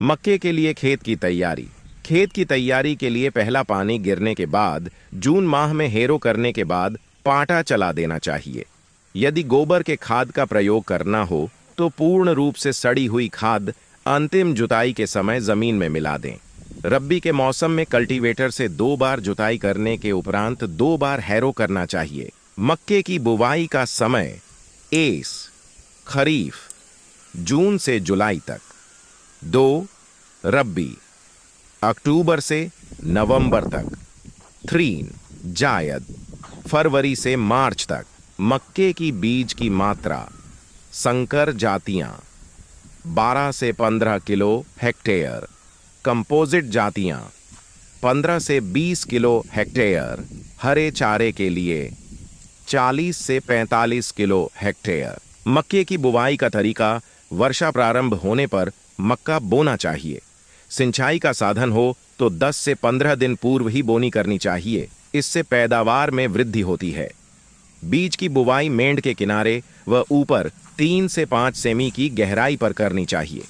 मक्के के लिए खेत की तैयारी। खेत की तैयारी के लिए पहला पानी गिरने के बाद जून माह में हेरो करने के बाद पाटा चला देना चाहिए। यदि गोबर के खाद का प्रयोग करना हो तो पूर्ण रूप से सड़ी हुई खाद अंतिम जुताई के समय जमीन में मिला दें। रब्बी के मौसम में कल्टीवेटर से 2 बार जुताई करने के उपरांत 2 बार हैरो करना चाहिए। मक्के की बुवाई का समय एस खरीफ जून से जुलाई तक। 2 रब्बी अक्टूबर से नवंबर तक। 3 जायद फरवरी से मार्च तक। मक्के की बीज की मात्रा। संकर जातियां 12 से 15 किलो हेक्टेयर। कंपोजिट जातियां 15 से 20 किलो हेक्टेयर। हरे चारे के लिए 40 से 45 किलो हेक्टेयर। मक्के की बुवाई का तरीका। वर्षा प्रारंभ होने पर मक्का बोना चाहिए। सिंचाई का साधन हो तो 10 से 15 दिन पूर्व ही बोनी करनी चाहिए। इससे पैदावार में वृद्धि होती है। बीज की बुवाई मेंढ के किनारे व ऊपर 3 से 5 सेमी की गहराई पर करनी चाहिए।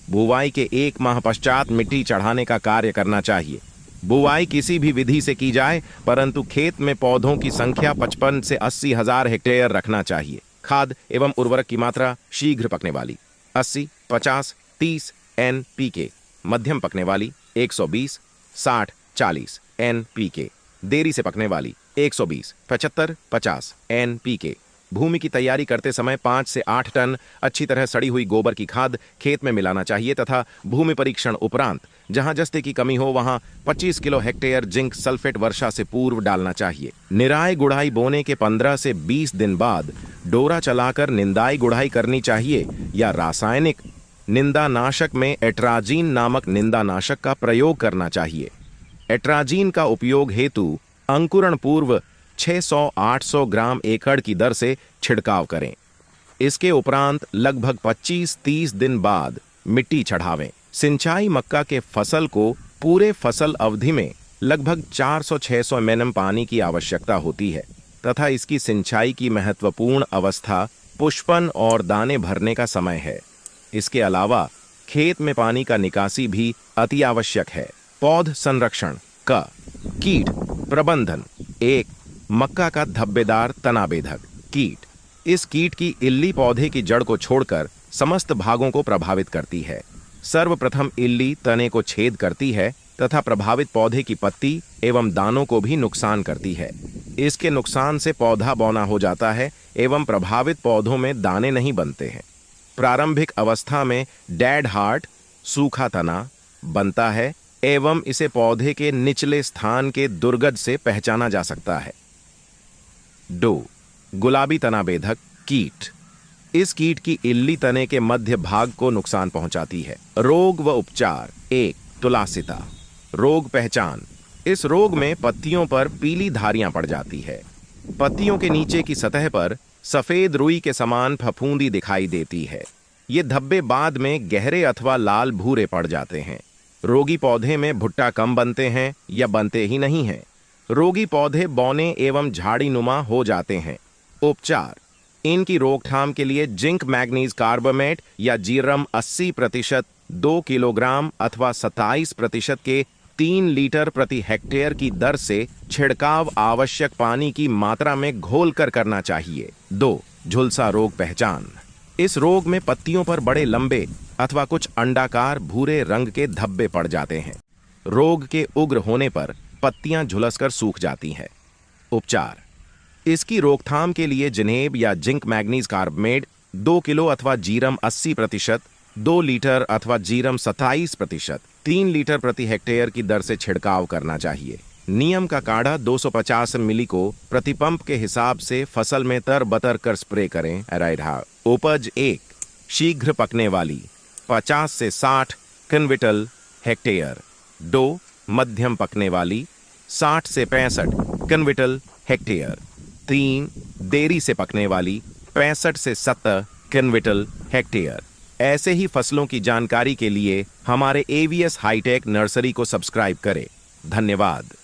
बुवाई के 1 माह पश्चात मिट्टी चढ़ाने का कार्य करना चाहिए। बुवाई किसी भी विधि से की जाए, परंतु खेत में पौधों की संख्या 55 से 80 हजार हेक्टेयर रखना चाहिए। खाद एवं उर्वरक की मात्रा। शीघ्र पकने वाली 80, 50, 30 NPK। मध्यम पकने वाली 120, 60, 40 NPK। देरी से पकने वाली 120, 75, 50 NPK। भूमि की तैयारी करते समय 5 से 8 टन अच्छी तरह सड़ी हुई गोबर की खाद खेत में मिलाना चाहिए तथा भूमि परीक्षण उपरांत जहां जस्ते की कमी हो वहां 25 किलो हेक्टेयर जिंक सल्फेट वर्षा से पूर्व डालना चाहिए। निराई गुड़ाई बोने के 15 से 20 दिन बाद डोरा चलाकर निंदाई गुड़ाई करनी चाहिए या रासायनिक निंदानाशक में एट्राजीन नामक निंदानाशक का प्रयोग करना चाहिए। एट्राजीन का उपयोग हेतु अंकुरण पूर्व 600-800 ग्राम एकड़ की दर से छिड़काव करें। इसके उपरांत लगभग 25-30 दिन बाद मिट्टी चढ़ावें। सिंचाई। मक्का के फसल को पूरे फसल अवधि में लगभग 400-600 mm पानी की आवश्यकता होती है तथा इसकी सिंचाई की महत्वपूर्ण अवस्था पुष्पन और दाने भरने का समय है। इसके अलावा खेत में पानी का निकासी भी अति आवश्यक है। पौध संरक्षण का। कीट प्रबंधन। 1 मक्का का धब्बेदार तनाबेधक कीट। इस कीट की इल्ली पौधे की जड़ को छोड़कर समस्त भागों को प्रभावित करती है। सर्वप्रथम इल्ली तने को छेद करती है तथा प्रभावित पौधे की पत्ती एवं दानों को भी नुकसान करती है। इसके नुकसान से पौधा बौना हो जाता है एवं प्रभावित पौधों में दाने नहीं बनते हैं। प्रारंभिक अवस्था में डेड हार्ट सूखा तना बनता है एवं इसे पौधे के निचले स्थान के दुर्गंध से पहचाना जा सकता है। 2 गुलाबी तनाबेधक कीट। इस कीट की इल्ली तने के मध्य भाग को नुकसान पहुंचाती है। रोग व उपचार। 1 तुलासिता। रोग पहचान। इस रोग में पत्तियों पर पीली धारियां पड़ जाती है। पत्तियों के नीचे की सतह पर सफेद रुई के समान फफूंदी दिखाई देती है। ये धब्बे बाद में गहरे अथवा लाल भूरे पड़ जाते हैं। रोगी पौधे में भुट्टा कम बनते हैं या बनते ही नहीं हैं। रोगी पौधे बौने एवं झाड़ी नुमा हो जाते हैं। उपचार। इनकी रोकथाम के लिए जिंक मैग्नीज कार्बामेट या जीरम 80% 2 किलोग्राम अथवा 27% के 3 लीटर प्रति हेक्टेयर की दर से छिड़काव आवश्यक पानी की मात्रा में घोलकर करना चाहिए। 2 झुलसा रोग पहचान। इस रोग में पत्तियों पर बड़े लंबे अथवा कुछ अंडाकार भूरे रंग के धब्बे पड़ जाते हैं। रोग के उग्र होने पर पत्तियां झुलसकर सूख जाती हैं। उपचार। इसकी रोकथाम के लिए जिनेब या जिंक मैग्नीज कार्बामेट 2 किलो अथवा जीरम 80%, 2 लीटर अथवा जीरम 27%, 3 लीटर प्रति हेक्टेयर की दर से छिड़काव करना चाहिए। नियम का काढ़ा 250 मिली को प्रति पंप के हिसाब से फसल में तर-बतर कर स्प्रे करें। उपज। 1 शीघ्र पकने वाली 50 से 60 क्विंटल हेक्टेयर। 2 मध्यम पकने वाली 60 से 65 क्विंटल हेक्टेयर। 3 देरी से पकने वाली 65 से 70 क्विंटल हेक्टेयर। ऐसे ही फसलों की जानकारी के लिए हमारे AVS हाईटेक नर्सरी को सब्सक्राइब करें। धन्यवाद।